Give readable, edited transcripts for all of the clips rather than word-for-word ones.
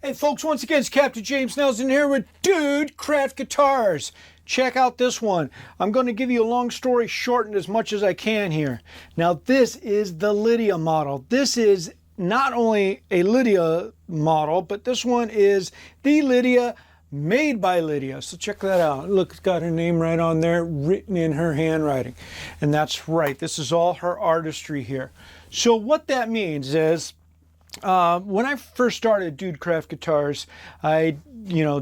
Hey folks, once again, it's Captain James Nelson here with Dude Craft Guitars. Check out this one. I'm going to give you a long story shortened as much as I can here. Now this is the Lydia model. This is not only a Lydia model, but this one is the Lydia made by Lydia. So check that out. Look, it's got her name right on there, written in her handwriting. And that's right, this is all her artistry here. So what that means is, when I first started Dude Craft Guitars, I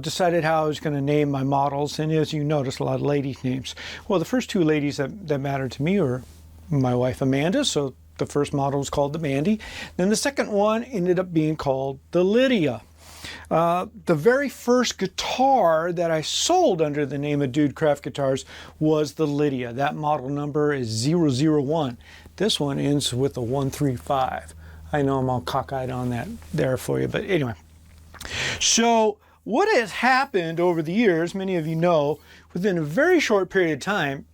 decided how I was going to name my models, and as you notice, a lot of ladies' names. Well, the first two ladies that mattered to me were my wife Amanda, so the first model was called the Mandy. Then the second one ended up being called the Lydia. The very first guitar that I sold under the name of Dude Craft Guitars was the Lydia. That model number is 001. This one ends with a 135. I know I'm all cockeyed on that there for you, but anyway. So what has happened over the years, many of you know, within a very short period of time,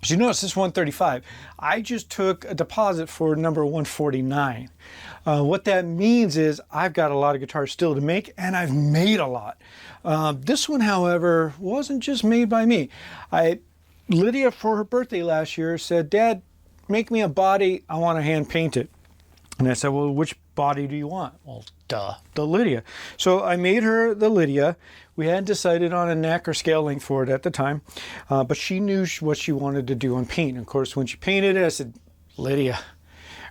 as you notice this 135, I just took a deposit for number 149. What that means is I've got a lot of guitars still to make, and I've made a lot. This one, however, wasn't just made by me. Lydia, for her birthday last year, said, "Dad, make me a body, I want to hand paint it." And I said, "Well, which body do you want?" "Well, duh, the Lydia." So I made her the Lydia. We hadn't decided on a neck or scale length for it at the time, but she knew what she wanted to do on paint. And of course, when she painted it, I said, "Lydia,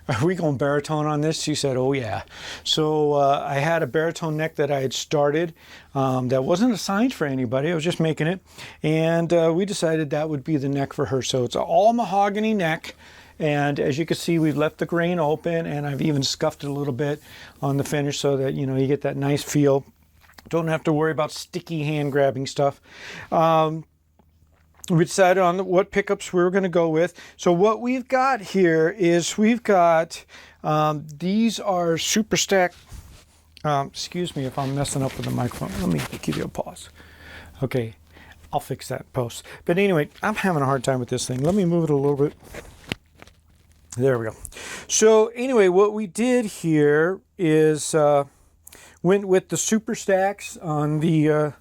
are we going baritone on this?" She said, "Oh yeah." So I had a baritone neck that I had started that wasn't assigned for anybody. I was just making it. And we decided that would be the neck for her. So it's all mahogany neck. And as you can see, we've left the grain open, and I've even scuffed it a little bit on the finish so that, you get that nice feel. Don't have to worry about sticky hand grabbing stuff. We decided on what pickups we were going to go with. So what we've got here is we've got, these are super stack. Excuse me if I'm messing up with the microphone. Let me give you a pause. Okay, I'll fix that post. But anyway, I'm having a hard time with this thing. Let me move it a little bit. There we go. So anyway, what we did here is went with the super stacks on the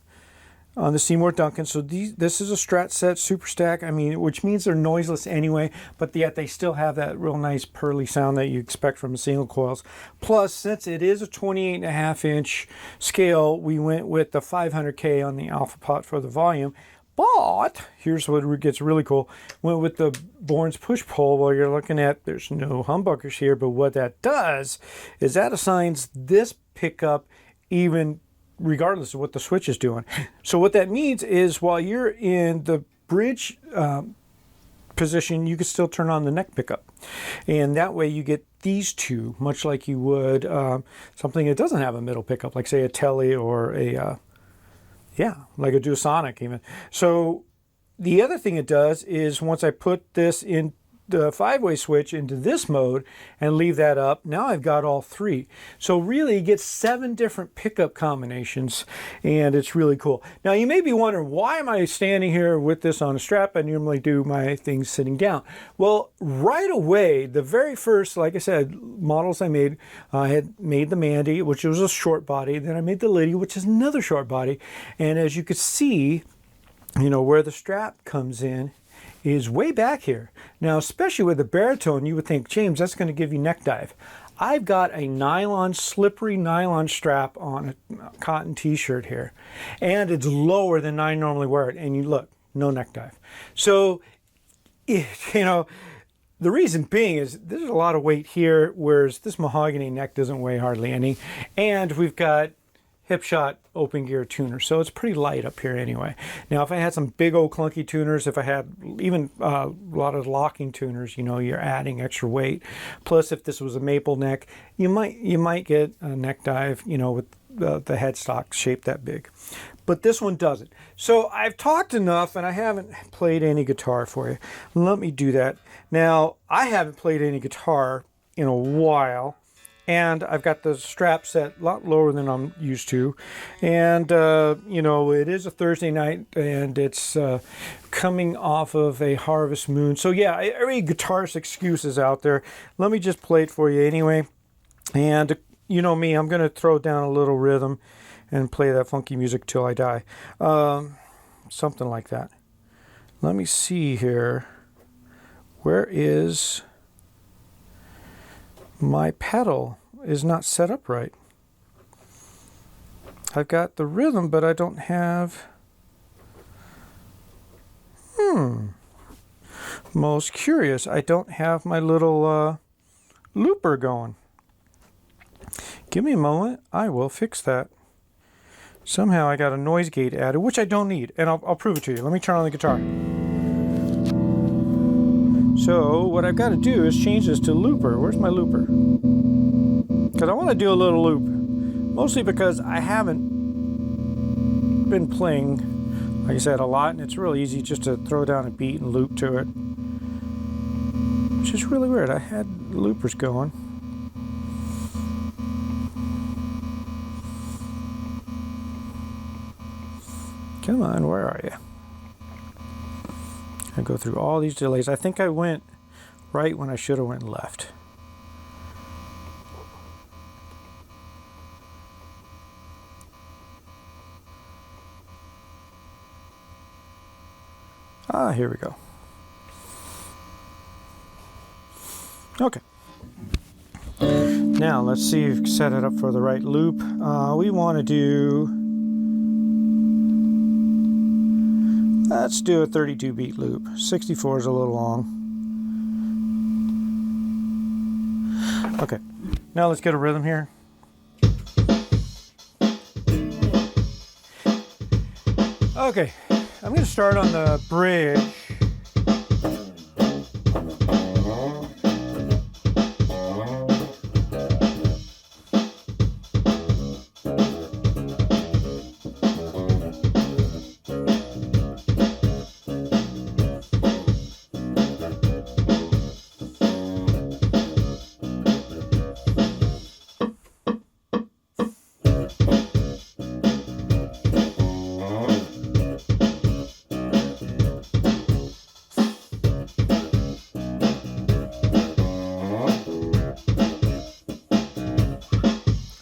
Seymour Duncan. So this is a Strat set super stack. I mean, which means they're noiseless anyway, but yet they still have that real nice pearly sound that you expect from single coils. Plus, since it is a 28.5-inch scale, we went with the 500K on the Alpha Pot for the volume. But here's what gets really cool. Went with the Bourns push-pull. While you're looking at, there's no humbuckers here, but what that does is that assigns this pickup even regardless of what the switch is doing. So what that means is while you're in the bridge position, you can still turn on the neck pickup. And that way you get these two, much like you would something that doesn't have a middle pickup, like say a Tele or a... like a Duosonic even. So the other thing it does is once I put this in the 5-way switch into this mode and leave that up, now I've got all three. So really you get 7 different pickup combinations, and it's really cool. Now you may be wondering, why am I standing here with this on a strap? I normally do my things sitting down. Well, right away, the very first, like I said, models I made, I had made the Mandy, which was a short body. Then I made the Lydia, which is another short body. And as you could see, where the strap comes in is way back here. Now, especially with the baritone, you would think, James, that's going to give you neck dive. I've got a slippery nylon strap on a cotton t-shirt here, and it's lower than I normally wear it. And you look, no neck dive. So, the reason being is there's a lot of weight here, whereas this mahogany neck doesn't weigh hardly any. And we've got Hipshot open gear tuner, so it's pretty light up here anyway. Now if I had some big old clunky tuners, if I had even a lot of locking tuners, you're adding extra weight. Plus if this was a maple neck, you might get a neck dive, with the headstock shaped that big. But this one doesn't. So I've talked enough, and I haven't played any guitar for you. Let me do that. Now I haven't played any guitar in a while, and I've got the strap set a lot lower than I'm used to. And, it is a Thursday night, and it's coming off of a harvest moon. So, yeah, every guitarist excuse is out there. Let me just play it for you anyway. And you know me, I'm going to throw down a little rhythm and play that funky music till I die. Something like that. Let me see here. Where is my pedal? Is not set up right. I've got the rhythm, but I don't have... Most curious. I don't have my little looper going. Give me a moment. I will fix that. Somehow I got a noise gate added, which I don't need, and I'll prove it to you. Let me turn on the guitar. So what I've got to do is change this to looper. Where's my looper? Because I want to do a little loop. Mostly because I haven't been playing, like I said, a lot, and it's really easy just to throw down a beat and loop to it. Which is really weird. I had loopers going. Come on, where are you? I go through all these delays. I think I went right when I should have went left. Ah, here we go. Okay. Now let's see if we can set it up for the right loop. We want to do... Let's do a 32 beat loop. 64 is a little long. Okay, now let's get a rhythm here. Okay, I'm going to start on the bridge.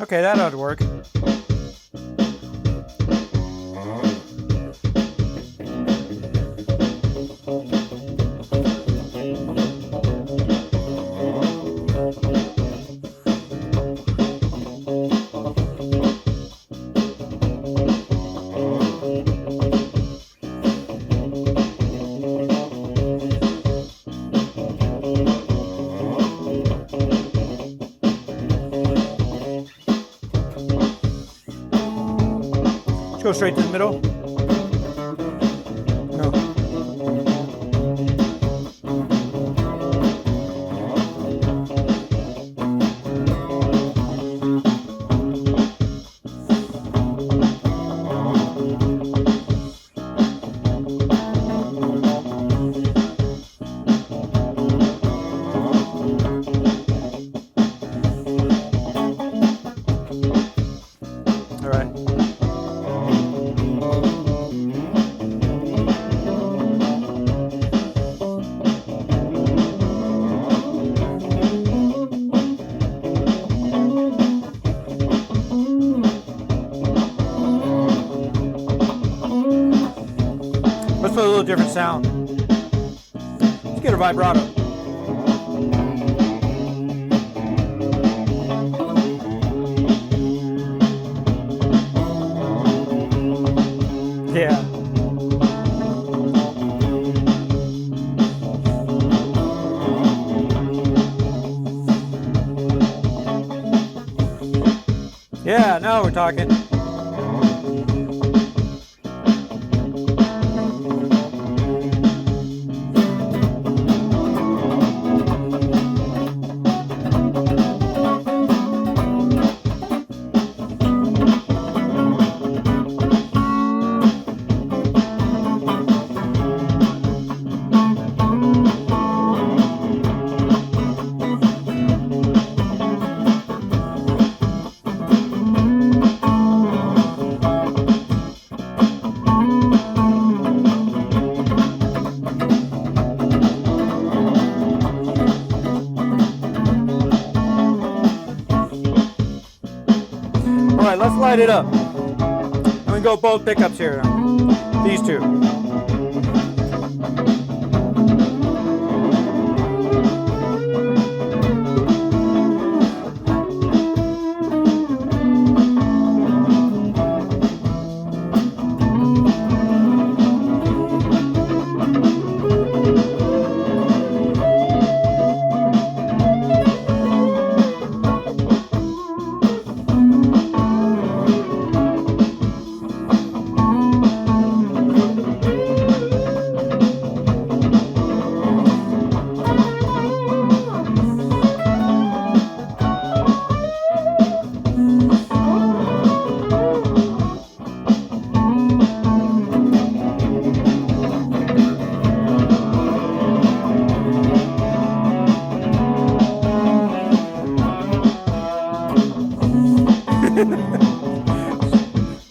Okay, that ought to work. Go straight to the middle. No. All right. Let's put a little different sound. Let's get a vibrato. Yeah. Yeah, now we're talking. right, let's light it up. I'm gonna go both pickups here. These two.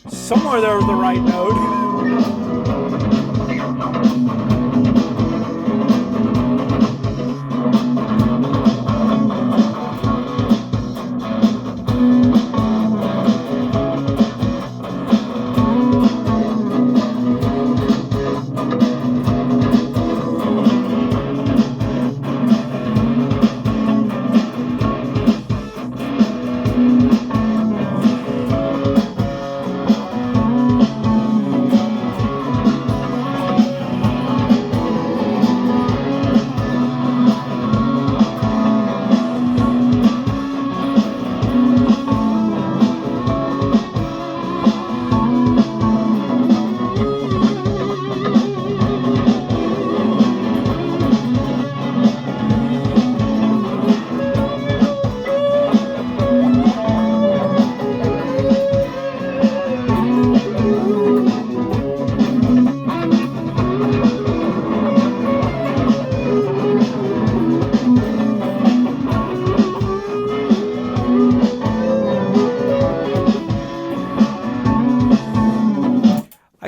Somewhere there was the right note.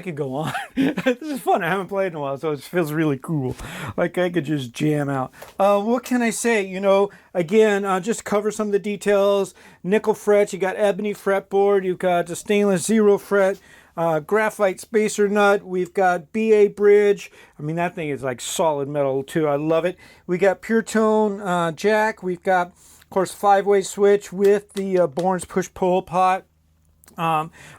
Could go on. This is fun. I haven't played in a while, so it feels really cool. Like I could just jam out. What can I say? You know, again, just cover some of the details. Nickel frets. You got ebony fretboard. You've got the stainless 0 fret. Graphite spacer nut. We've got BA bridge. I mean, that thing is like solid metal too. I love it. We got pure tone jack. We've got, of course, 5-way switch with the Bourns push-pull pot.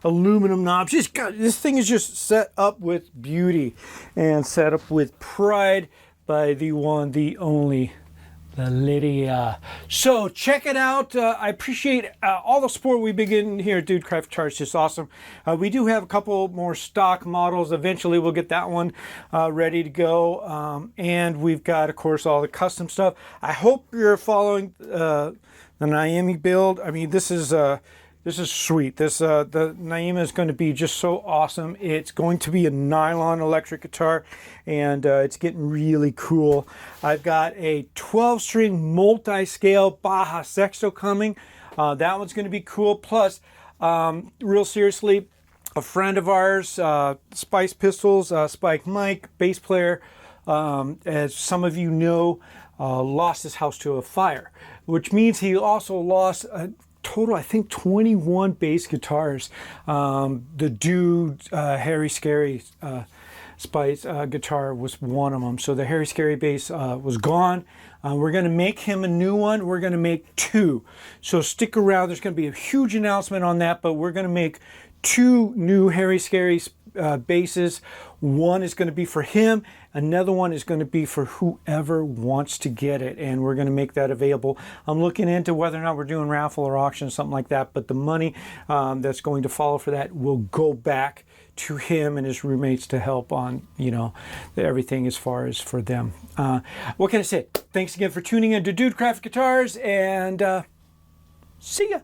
Aluminum knobs. Just got, this thing is just set up with beauty and set up with pride by the one, the only, the Lydia. So check it out. I appreciate all the support we've been getting here at Dude Craft Guitar. It's just awesome. We do have a couple more stock models. Eventually we'll get that one ready to go. And we've got, of course, all the custom stuff. I hope you're following the Naomi build. I mean, this is sweet. This the Naima is going to be just so awesome. It's going to be a nylon electric guitar, and it's getting really cool. I've got a 12-string multi-scale Baja Sexto coming. That one's going to be cool. Plus, real seriously, a friend of ours, Spice Pistols, Spike Mike, bass player, as some of you know, lost his house to a fire, which means he also lost total, I think, 21 bass guitars. The Dude Harry Scary Spice guitar was one of them. So the Harry Scary bass was gone. We're going to make him a new one. We're going to make 2. So stick around. There's going to be a huge announcement on that, but we're going to make 2 new Harry Scary basses. One is going to be for him. Another one is going to be for whoever wants to get it, and we're going to make that available. I'm looking into whether or not we're doing raffle or auction, something like that, but the money that's going to follow for that will go back to him and his roommates to help on, you know, everything as far as for them. What can I say? Thanks again for tuning in to Dude Craft Guitars, and see ya.